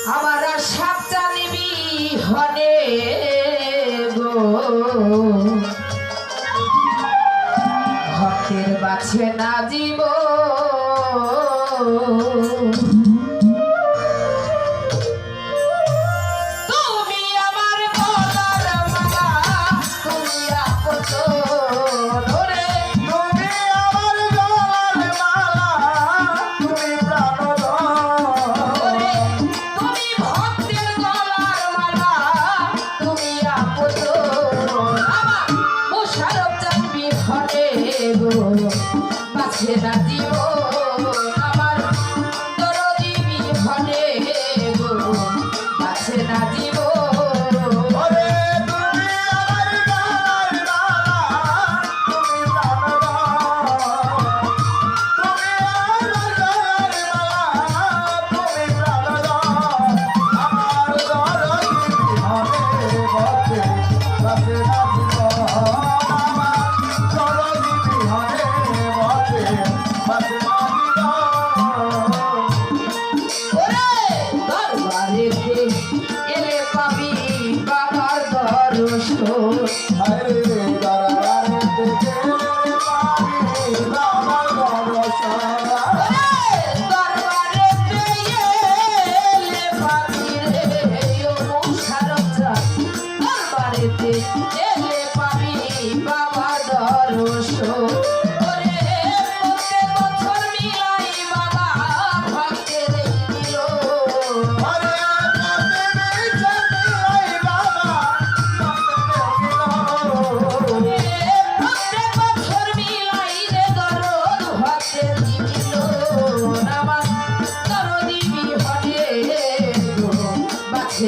আমার সাতটা নিবি হনে গো ভক্তের বাছে না জীব বাছে না জীব আমার দরদি বিহনে গো বাছে না জীব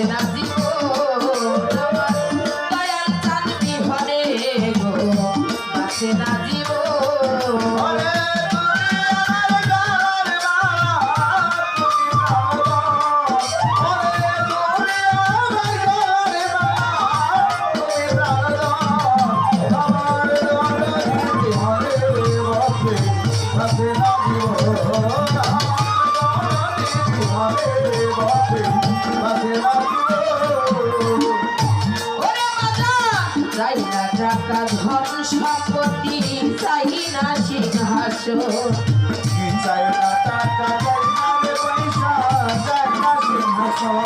না জীব আমার দয়াল চাঁদ বিহনে গো বাছে না জীব চাই না টাকা ধন সম্পত্তি চাই না সিংহাসন চাই না টাকা চাই না সিংহাসন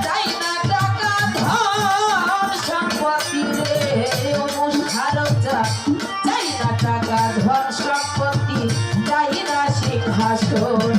চাই না টাকা ধন সম্পত্তি রে অনুষ্ঠান চাই না টাকা ধন সম্পত্তি চাই না সিংহাসন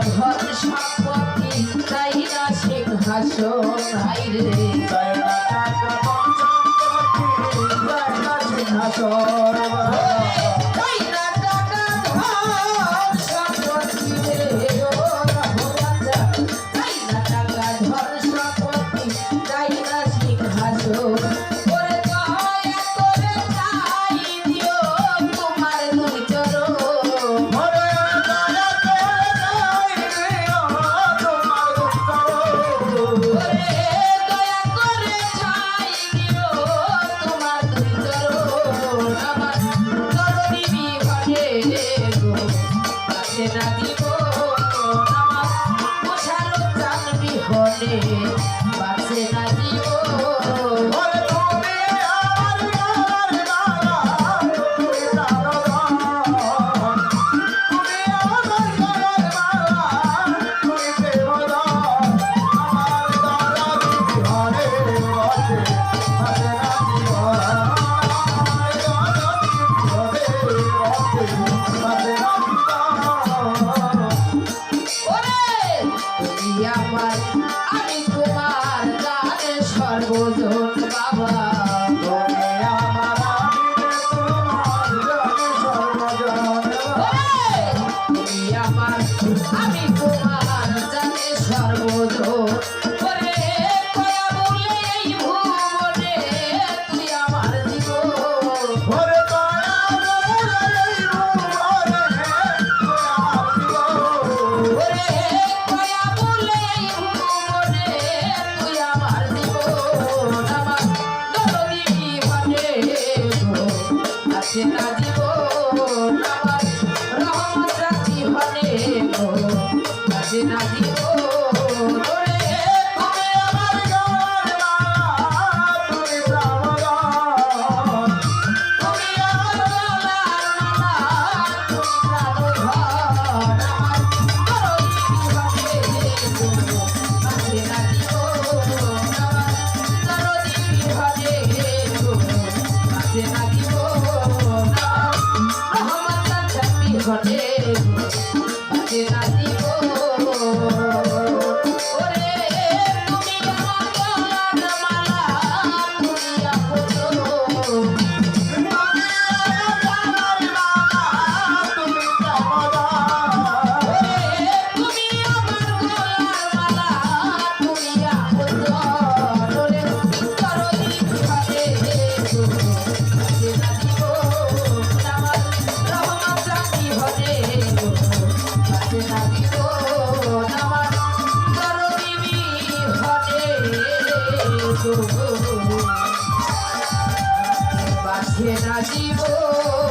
ধন সম্পত্তি চাই না সিংহাসন হাইরে চাই না টাকা ধন সম্পত্তি চাই না সিংহাসন চাই না টাকা ধন সম্পত্তি চাই না টাকা ধন সম্পত্তি চাই না সিংহাসন না জীব আমার মশার চান বিহনে বাঁচে না জীব বাঁচে না জীবন বাঁচে না জীবন ওরে তুমি আমার আমি তোমার জানে সর্বজন বাবা তুমি আমার ওরে তুমি আমার আমি তোমার জানে সর্বজন ওরে কয়া বলে এই ভুবনে তুই আমার জীবন ওরে দয়া ওরে কয়া বলে এই ভুবনে তুই আমার জীবন আমার দরদি মানে গো আছে না জীবন আমার রহমত রাখি মানে গো আছে না জীবন ওরে তুমি আমার তুমি প্রাণ তুমি আমার গলার মালা তুমি প্রাণধন আমার দরদি মানে গো আছে না জীবন আমার দরদি মানে গো আছে না জীবন রহমত রাখি মানে গো আছে না জীবন ওরে তুমি আমার গলার মালা তুমি আপন তুমি প্রাণ তুমি আমার গলার মালা তুমি আপন ওরে করদি ভাবে গো আছে না জীবন আমার রহমত রাখি ভরে গো আছে না জীবন আমার করদি ভরে গো আছে না জীবন